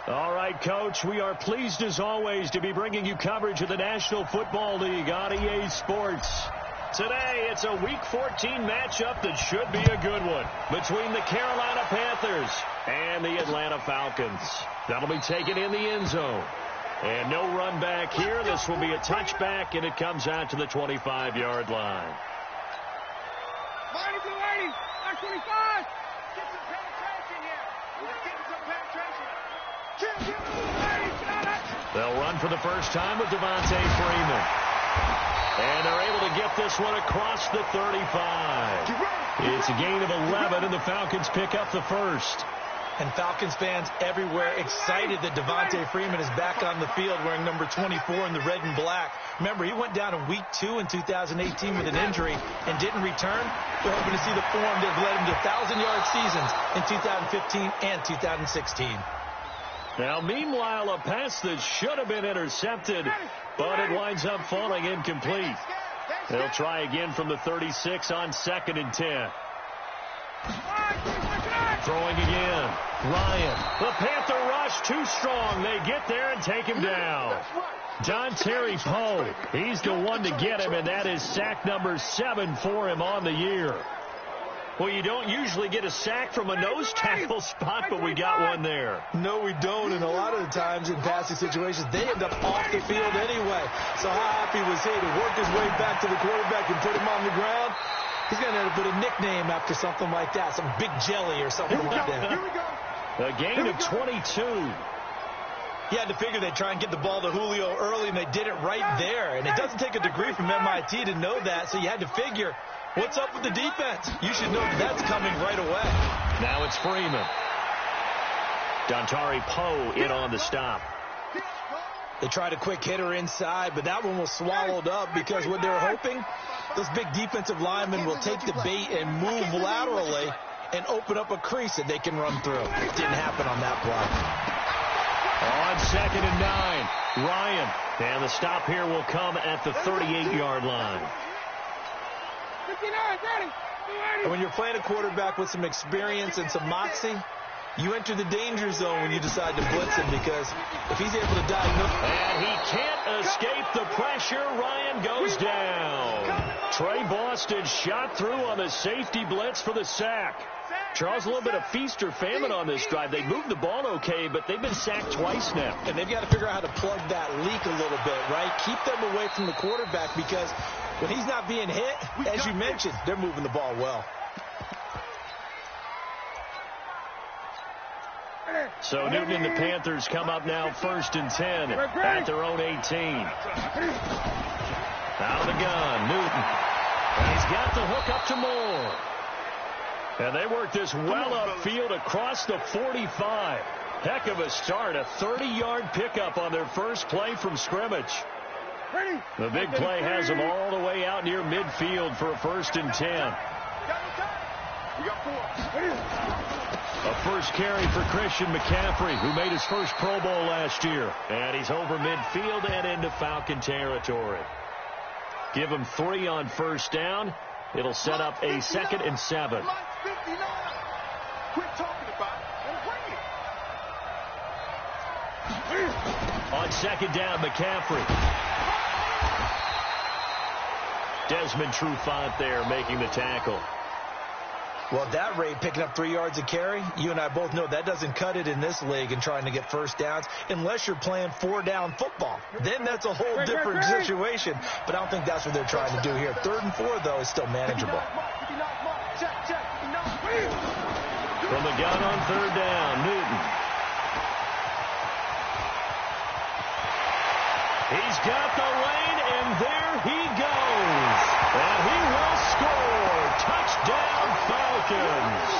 All right, Coach, we are pleased as always to be bringing you coverage of the National Football League on EA Sports. Today, it's a Week 14 matchup that should be a good one between the Carolina Panthers and the Atlanta Falcons. That'll be taken in the end zone. And no run back here. This will be a touchback, and it comes out to the 25-yard line. Marty, blue 80, 25. Get some penetration here. We're getting some penetration. They'll run for the first time with Devontae Freeman. And they're able to get this one across the 35. It's a gain of 11, and the Falcons pick up the first. And Falcons fans everywhere excited that Devontae Freeman is back on the field wearing number 24 in the red and black. Remember, he went down in Week 2 in 2018 with an injury and didn't return. We're hoping to see the form that led him to 1,000-yard seasons in 2015 and 2016. Now, meanwhile, a pass that should have been intercepted, but it winds up falling incomplete. They'll try again from the 36 on 2nd and 10. Throwing again. Ryan. The Panther rush too strong. They get there and take him down. Dontari Poe. He's the one to get him, and that is sack number 7 for him on the year. Well, you don't usually get a sack from a nose tackle spot, but we got one there. No, we don't, and a lot of the times in passing situations, they end up off the field anyway. So how happy was he to work his way back to the quarterback and put him on the ground? He's going to end up with a nickname after something like that, some Big Jelly or something like that. Here we go. A gain of 22. He had to figure they'd try and get the ball to Julio early, and they did it right there. And it doesn't take a degree from MIT to know that, so you had to figure, what's up with the defense? You should know that's coming right away. Now it's Freeman. Dontari Poe in on the stop. They tried a quick hitter inside, but that one was swallowed up because what they're hoping, those big defensive linemen will take the bait and move laterally and open up a crease that they can run through. It didn't happen on that play. On 2nd and 9, Ryan. And the stop here will come at the 38-yard line. 59, ready. And when you're playing a quarterback with some experience and some moxie, you enter the danger zone when you decide to blitz him, because if he's able to diagnose... And he can't escape the pressure. Ryan goes down. Trey Boston shot through on the safety blitz for the sack. Charles, a little bit of feast or famine on this drive. They moved the ball okay, but they've been sacked twice now. And they've got to figure out how to plug that leak a little bit, right? Keep them away from the quarterback, because when he's not being hit, as you mentioned, they're moving the ball well. So Newton and the Panthers come up now 1st and 10 at their own 18. Out of the gun, Newton. And he's got the hook up to Moore. And they work this well upfield across the 45. Heck of a start, a 30-yard pickup on their first play from scrimmage. The big play has them all the way out near midfield for a 1st and 10. A first carry for Christian McCaffrey, who made his first Pro Bowl last year. And he's over midfield and into Falcon territory. Give him 3 on 1st down. It'll set up a 2nd and 7. Quit talking about it. On 2nd down, McCaffrey. Desmond Trufant there making the tackle. Well, at that rate, picking up 3 yards a carry, you and I both know that doesn't cut it in this league and trying to get first downs unless you're playing 4-down football. Then that's a whole different situation, but I don't think that's what they're trying to do here. 3rd and 4, though, is still manageable. From the gun on 3rd down, Newton. He's got the lane, and there he goes. And he will score. Touchdown, Falcons.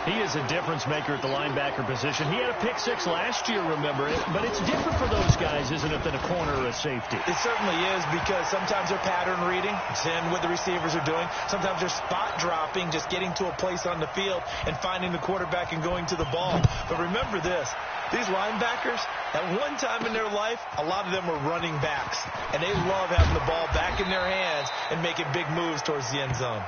He is a difference maker at the linebacker position. He had a pick 6 last year, remember it. But it's different for those guys, isn't it, than a corner or a safety? It certainly is, because sometimes they're pattern reading, seeing what the receivers are doing. Sometimes they're spot dropping, just getting to a place on the field and finding the quarterback and going to the ball. But remember this. These linebackers, at one time in their life, a lot of them were running backs. And they love having the ball back in their hands and making big moves towards the end zone.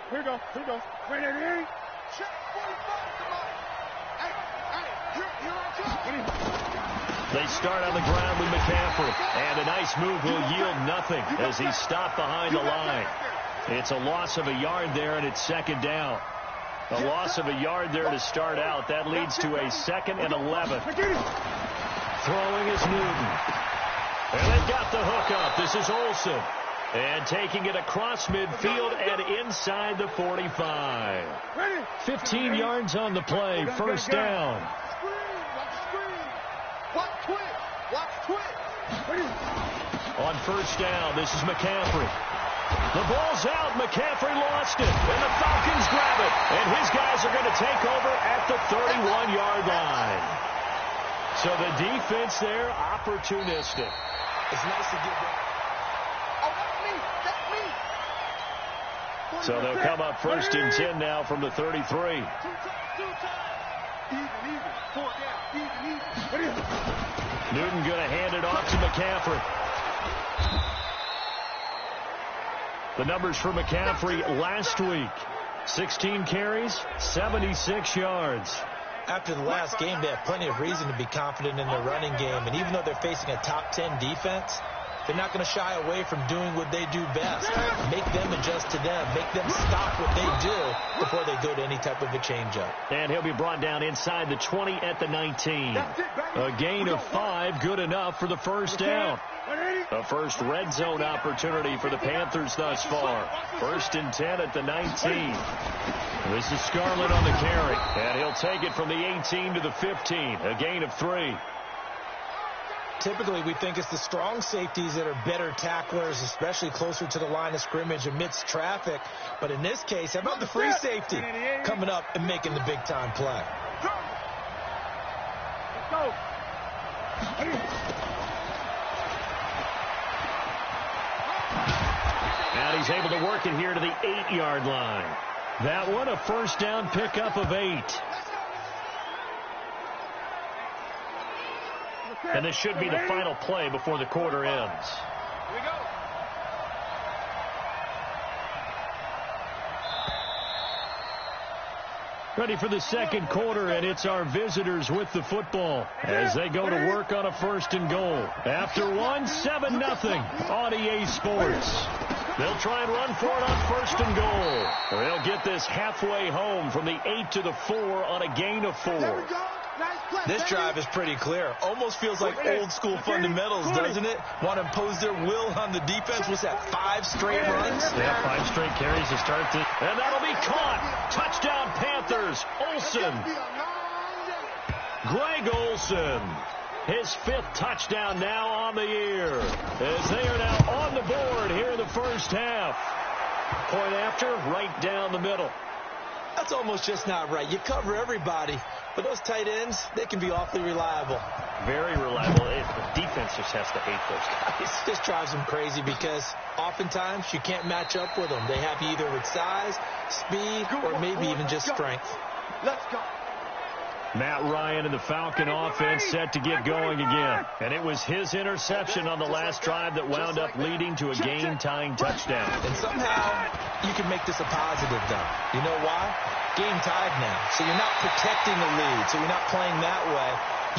Here we go. Here we go. Wait, ready? Check 45, come on. Hey, here I come. They start on the ground with McCaffrey. And a nice move will yield nothing as he's stopped behind the line. It's a loss of a yard there, and it's second down. A loss of a yard there to start out. That leads to a 2nd and 11. Throwing is Newton. And they've got the hook up. This is Olsen. And taking it across midfield and inside the 45. 15 yards on the play. First down. Watch twitch. On first down, this is McCaffrey. The ball's out. McCaffrey lost it. And the Falcons grab it. And his guys are going to take over at the 31-yard line. So the defense there, opportunistic. It's nice to get that. So they'll come up 1st and 10 now from the 33. Newton going to hand it off to McCaffrey. The numbers for McCaffrey last week. 16 carries, 76 yards. After the last game, they have plenty of reason to be confident in their running game. And even though they're facing a top 10 defense, they're not going to shy away from doing what they do best. Make them adjust to them. Make them stop what they do before they go to any type of a changeup. And he'll be brought down inside the 20 at the 19. A gain of 5, good enough for the first down. A first red zone opportunity for the Panthers thus far. 1st and 10 at the 19. This is Scarlett on the carry. And he'll take it from the 18 to the 15. A gain of 3. Typically, we think it's the strong safeties that are better tacklers, especially closer to the line of scrimmage amidst traffic. But in this case, how about the free safety coming up and making the big-time play? Let's go. And he's able to work it here to the 8-yard line. That one, a first down pickup of 8. And this should be the final play before the quarter ends. Here we go. Ready for the second quarter, and it's our visitors with the football as they go to work on a 1st and goal. After one, 7-0 on EA Sports. They'll try and run for it on 1st and goal. They'll get this halfway home from the 8 to the 4 on a gain of 4. This drive is pretty clear. Almost feels like old-school fundamentals, doesn't it? Want to impose their will on the defense. What's that, 5 straight runs? Yeah, 5 straight carries to start this. And that'll be caught. Touchdown, Panthers. Olsen. Greg Olsen. His 5th touchdown now on the year. As they are now on the board here in the first half. Point after, right down the middle. That's almost just not right. You cover everybody. But those tight ends, they can be awfully reliable. Very reliable. The defense just has to hate those guys. It just drives them crazy because oftentimes you can't match up with them. They have you either with size, speed, or maybe even just strength. Let's go. Matt Ryan and the Falcon offense set to get going again. And it was his interception on the last drive that wound up leading to a game-tying touchdown. And somehow you can make this a positive, though. You know why? Game tied now. So you're not protecting the lead. So you're not playing that way.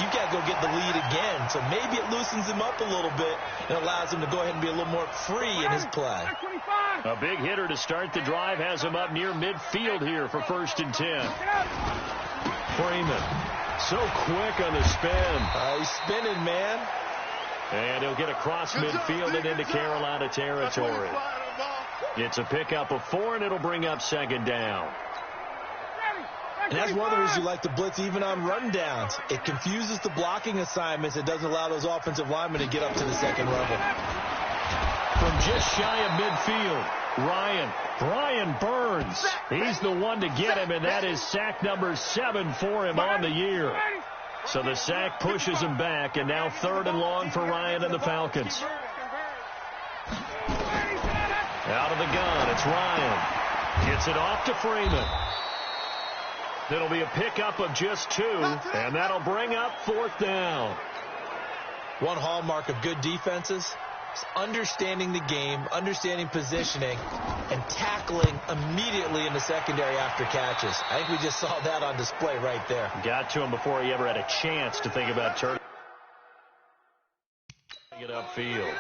You got to go get the lead again. So maybe it loosens him up a little bit and allows him to go ahead and be a little more free in his play. A big hitter to start the drive has him up near midfield here for 1st and 10. Freeman, so quick on the spin. He's spinning, man. And he'll get across midfield and into Carolina territory. It's a pickup of 4, and it'll bring up 2nd down. And that's one of the reasons you like to blitz even on rundowns. It confuses the blocking assignments. It doesn't allow those offensive linemen to get up to the second level. From just shy of midfield, Brian Burns. He's the one to get him, and that is sack number 7 for him on the year. So the sack pushes him back, and now 3rd and long for Ryan and the Falcons. Out of the gun, it's Ryan. Gets it off to Freeman. It'll be a pickup of just 2, and that'll bring up 4th down. One hallmark of good defenses It's understanding the game, understanding positioning, and tackling immediately in the secondary after catches. I think we just saw that on display right there. Got to him before he ever had a chance to think about turning it upfield.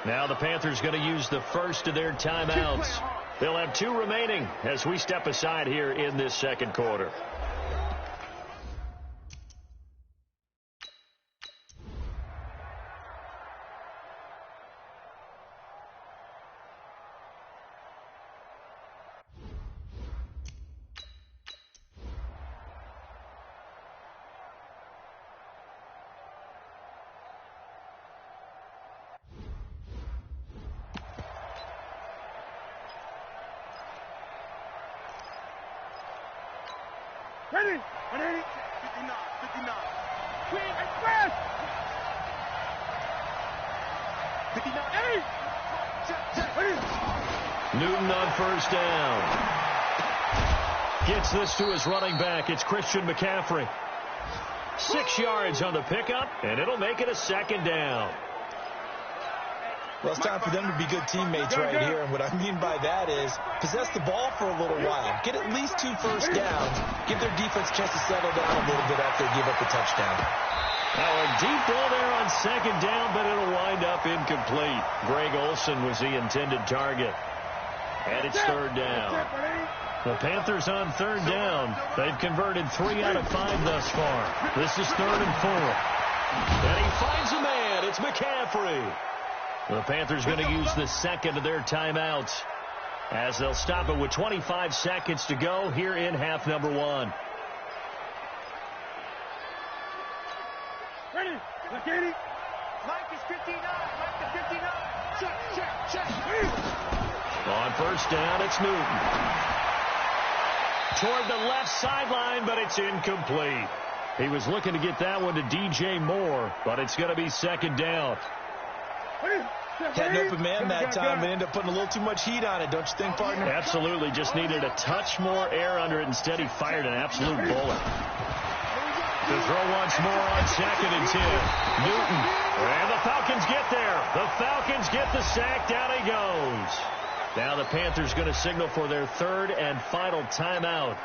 Now the Panthers going to use the first of their timeouts. They'll have 2 remaining as we step aside here in this second quarter. Ready? 180. 59. 59. Quick and fast. 59. 8. Newton on first down. Gets this to his running back. It's Christian McCaffrey. 6 yards on the pickup, and it'll make it a second down. Well, it's time for them to be good teammates right here, and what I mean by that is possess the ball for a little while, get at least 2 first downs, give their defense a chance to settle down a little bit after they give up the touchdown. Now a deep ball there on second down, but it'll wind up incomplete. Greg Olsen was the intended target. And it's third down. The Panthers on third down. They've converted 3 out of 5 thus far. This is 3rd and 4. And he finds a man. It's McCaffrey. The Panthers going to use the second of their timeouts as they'll stop it with 25 seconds to go here in half number 1. Ready? Look, 80. Mike is 59. Mike is 59. Check. On first down, it's Newton. Toward the left sideline, but it's incomplete. He was looking to get that one to DJ Moore, but it's going to be second down. Had an open man that time, but ended up putting a little too much heat on it, don't you think, partner? Absolutely. Just needed a touch more air under it. Instead, he fired an absolute bullet. To throw once more on 2nd and 10. Newton. And the Falcons get there. The Falcons get the sack. Down he goes. Now the Panthers going to signal for their 3rd and final timeout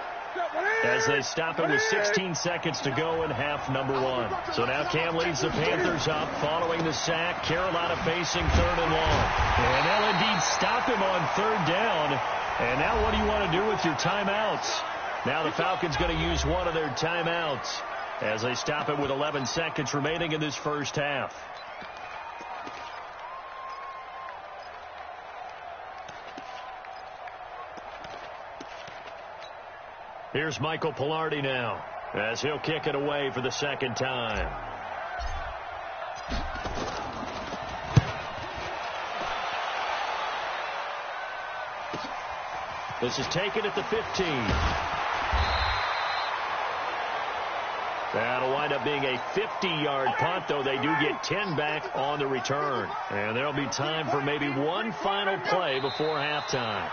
as they stop it with 16 seconds to go in half number 1. So now Cam leads the Panthers up following the sack. Carolina facing 3rd and long. And they'll indeed stop him on 3rd down. And now what do you want to do with your timeouts? Now the Falcons going to use one of their timeouts as they stop it with 11 seconds remaining in this first half. Here's Michael Pilardi now as he'll kick it away for the second time. This is taken at the 15. That'll wind up being a 50-yard punt, though they do get 10 back on the return. And there'll be time for maybe one final play before halftime.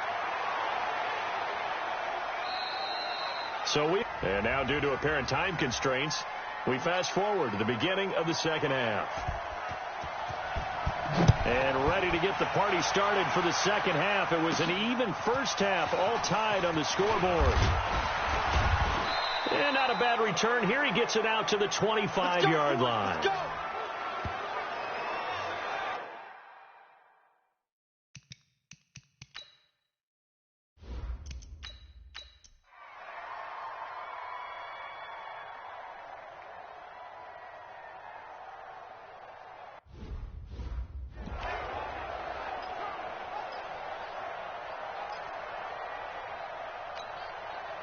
And now, due to apparent time constraints, we fast forward to the beginning of the second half. And ready to get the party started for the second half. It was an even first half, all tied on the scoreboard. And not a bad return here. He gets it out to the 25-yard line. Let's go.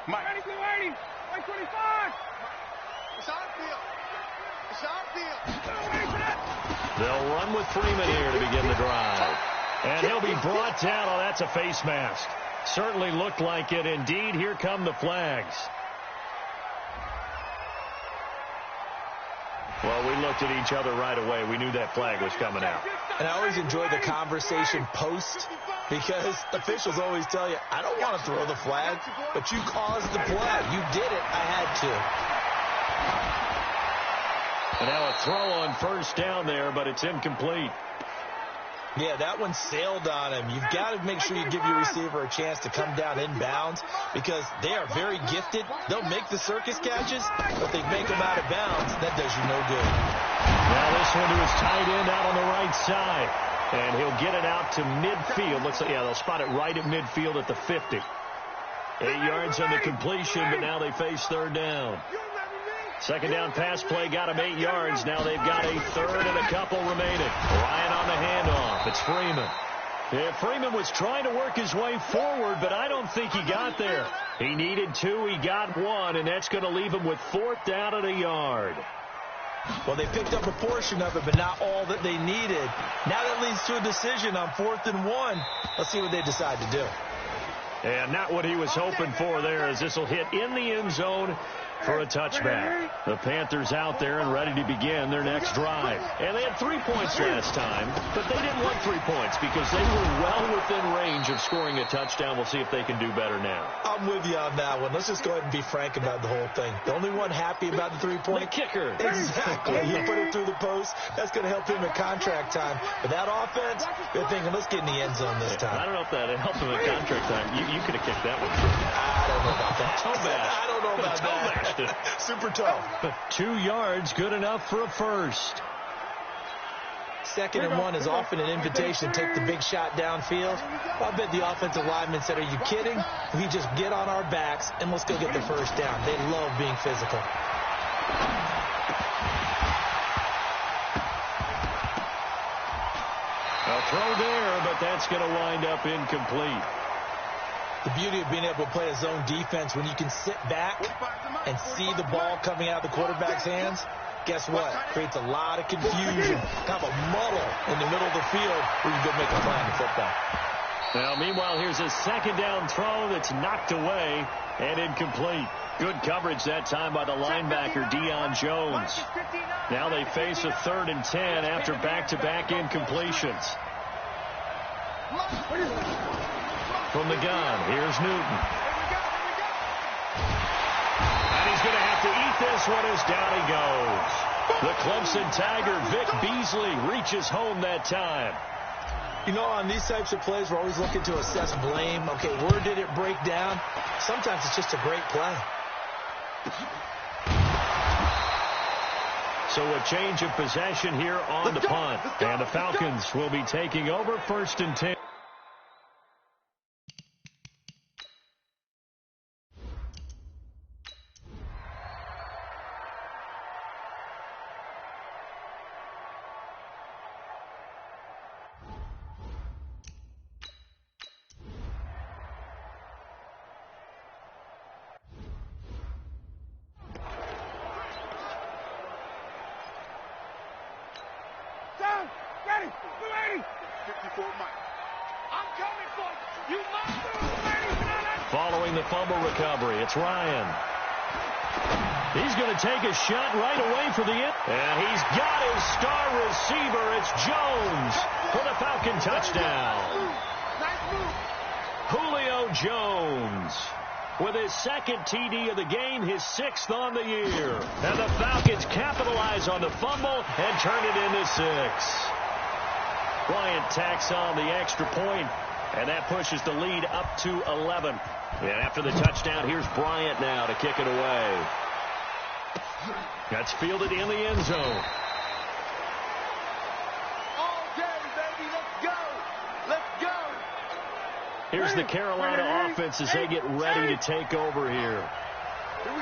Mike. 25. It's on field. It's on field. They'll run with Freeman here to begin the drive. And he'll be brought down. Oh, that's a face mask. Certainly looked like it. Indeed, here come the flags. Well, we looked at each other right away. We knew that flag was coming out. And I always enjoy the conversation post, because officials always tell you, I don't want to throw the flag, but you caused the play. You did it. I had to. And now a throw on first down there, but it's incomplete. Yeah, that one sailed on him. You've got to make sure you give your receiver a chance to come down inbounds because they are very gifted. They'll make the circus catches, but they make them out of bounds. That does you no good. Now this one to his tight end out on the right side. And he'll get it out to midfield. Looks like, yeah, they'll spot it right at midfield at the 50. 8 yards on the completion, but now they face third down. Second down pass play got him 8 yards. Now they've got a third and a couple remaining. Ryan on the handoff. It's Freeman. Yeah, Freeman was trying to work his way forward, but I don't think he got there. He needed 2. He got 1, and that's going to leave him with 4th down and a yard. Well, they picked up a portion of it, but not all that they needed. Now that leads to a decision on 4th and 1. Let's see what they decide to do. And not what he was hoping for there, as this will hit in the end zone for a touchback. The Panthers out there and ready to begin their next drive. And they had 3 points last time, but they didn't want 3 points because they were well within range of scoring a touchdown. We'll see if they can do better now. I'm with you on that one. Let's just go ahead and be frank about the whole thing. The only one happy about the 3-point? The kicker. Exactly. You put it through the post. That's going to help him at contract time. But that offense, they're thinking, let's get in the end zone this time. I don't know if that helped him at contract time. You could have kicked that one. I don't know about that. Toe bash. I don't know about that. Super tough. 2 yards, good enough for a first. 2nd and 1 is often an invitation to take the big shot downfield. I bet the offensive lineman said, are you kidding? We just get on our backs and let's go get the first down. They love being physical. A throw there, but that's going to wind up incomplete. The beauty of being able to play a zone defense when you can sit back and see the ball coming out of the quarterback's hands, guess what? Creates a lot of confusion, kind of a muddle in the middle of the field where you go make a play in football. Now, meanwhile, here's a second down throw that's knocked away and incomplete. Good coverage that time by the linebacker, Deion Jones. Now they face a 3rd and 10 after back-to-back incompletions. From the gun, here's Newton. And he's going to have to eat this one as down he goes. The Clemson Tiger, Vic Beasley, reaches home that time. You know, on these types of plays, we're always looking to assess blame. Okay, where did it break down? Sometimes it's just a great play. So a change of possession here on the punt. And the Falcons will be taking over 1st and 10. Following the fumble recovery, it's Ryan. He's going to take a shot right away for the end. And he's got his star receiver. It's Jones for the Falcon touchdown. Julio Jones with his 2nd TD of the game, his 6th on the year. And the Falcons capitalize on the fumble and turn it into 6. Bryant tacks on the extra point, and that pushes the lead up to 11. And after the touchdown, here's Bryant now to kick it away. That's fielded in the end zone. All day, baby. Let's go. Let's go. Here's the Carolina offense as they get ready to take over here.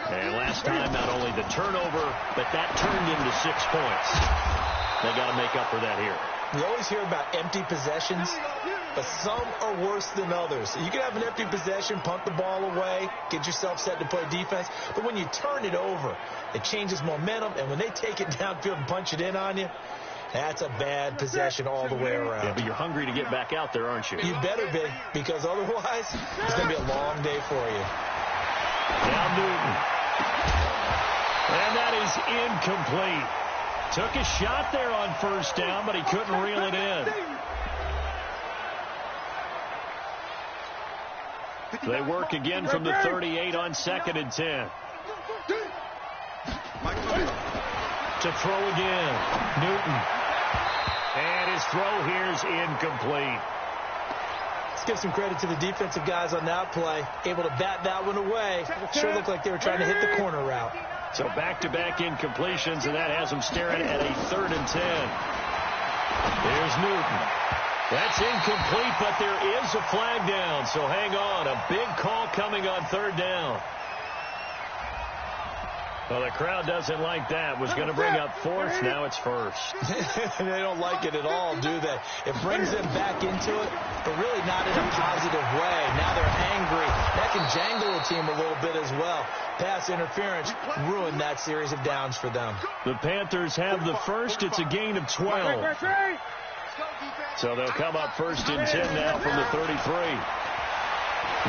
And last time, not only the turnover, but that turned into 6 points. They got to make up for that here. We always hear about empty possessions, but some are worse than others. You can have an empty possession, punt the ball away, get yourself set to play defense, but when you turn it over, it changes momentum, and when they take it downfield and punch it in on you, that's a bad possession all the way around. Yeah, but you're hungry to get back out there, aren't you? You better be, because otherwise, it's going to be a long day for you. Now Newton. And that is incomplete. Took a shot there on 1st down, but he couldn't reel it in. They work again from the 38 on 2nd and 10. To throw again. Newton. And his throw here's incomplete. Let's give some credit to the defensive guys on that play. Able to bat that one away. Sure looked like they were trying to hit the corner route. So back-to-back incompletions, and that has them staring at a 3rd and 10. There's Newton. That's incomplete, but there is a flag down, so hang on. A big call coming on 3rd down. Well, the crowd doesn't like that. Was going to bring up 4th. Now it's 1st. They don't like it at all, do they? It brings them back into it, but really not in a positive way. Now they're angry. That can jangle a team a little bit as well. Pass interference ruined that series of downs for them. The Panthers have the first. It's a gain of 12. So they'll come up 1st and 10 now from the 33.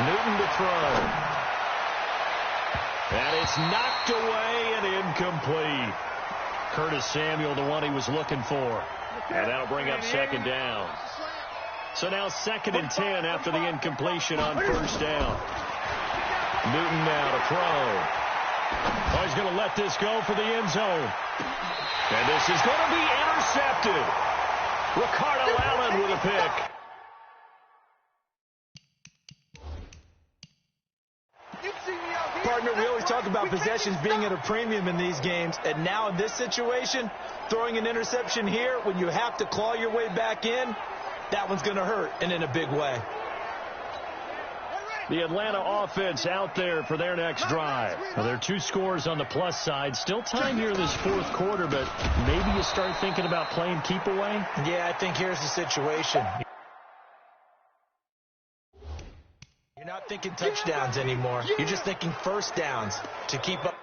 Newton to throw. And it's knocked away and incomplete. Curtis Samuel, the one he was looking for. And that'll bring up 2nd down. So now 2nd and 10 after the incompletion on 1st down. Newton now to throw. Oh, he's going to let this go for the end zone. And this is going to be intercepted. Ricardo Allen with a pick. Partner, we always talk about possessions being at a premium in these games, and now in this situation, throwing an interception here when you have to claw your way back in, that one's going to hurt, and in a big way. The Atlanta offense out there for their next drive. Well, there are 2 scores on the plus side. Still time here in this 4th quarter, but maybe you start thinking about playing keep away? Yeah, I think here's the situation. You're not thinking touchdowns anymore. You're just thinking 1st downs to keep up.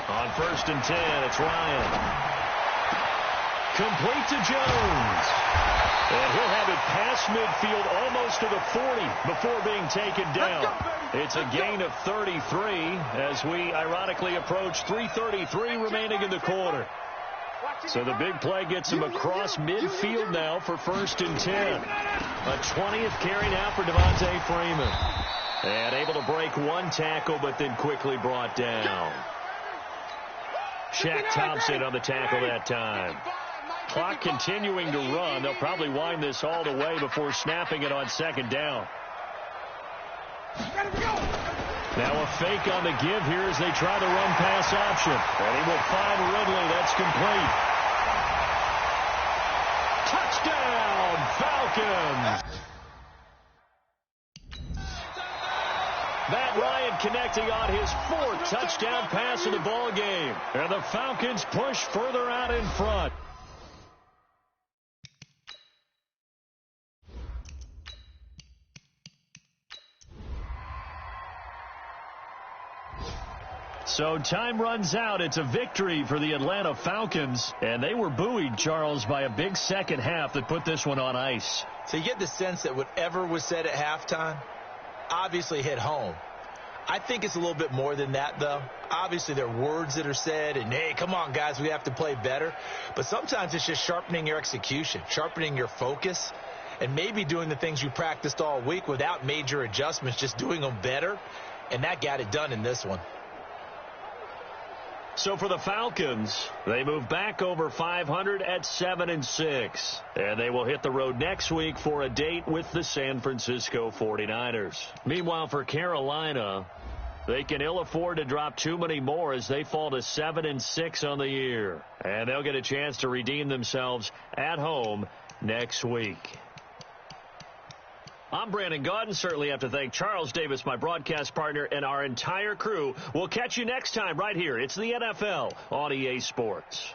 On 1st and 10, it's Ryan. Complete to Jones. And he'll have it past midfield almost to the 40 before being taken down. It's a gain of 33 as we ironically approach 3:33 remaining in the quarter. So the big play gets him across midfield now for 1st and 10. A 20th carry now for Devontae Freeman. And able to break 1 tackle, but then quickly brought down. Shaq Thompson on the tackle that time. Clock continuing to run. They'll probably wind this all the way before snapping it on 2nd down. Now a fake on the give here as they try the run pass option. And he will find Ridley. That's complete. Touchdown, Falcons. Matt Ryan connecting on his 4th touchdown pass of the ball game. And the Falcons push further out in front. So time runs out. It's a victory for the Atlanta Falcons. And they were buoyed, Charles, by a big second half that put this one on ice. So you get the sense that whatever was said at halftime obviously hit home. I think it's a little bit more than that, though. Obviously, there are words that are said, and, hey, come on, guys, we have to play better. But sometimes it's just sharpening your execution, sharpening your focus, and maybe doing the things you practiced all week without major adjustments, just doing them better. And that got it done in this one. So for the Falcons, they move back over 500 at 7-6. And they will hit the road next week for a date with the San Francisco 49ers. Meanwhile, for Carolina, they can ill afford to drop too many more as they fall to 7-6 on the year. And they'll get a chance to redeem themselves at home next week. I'm Brandon Gaudin. Certainly have to thank Charles Davis, my broadcast partner, and our entire crew. We'll catch you next time right here. It's the NFL on EA Sports.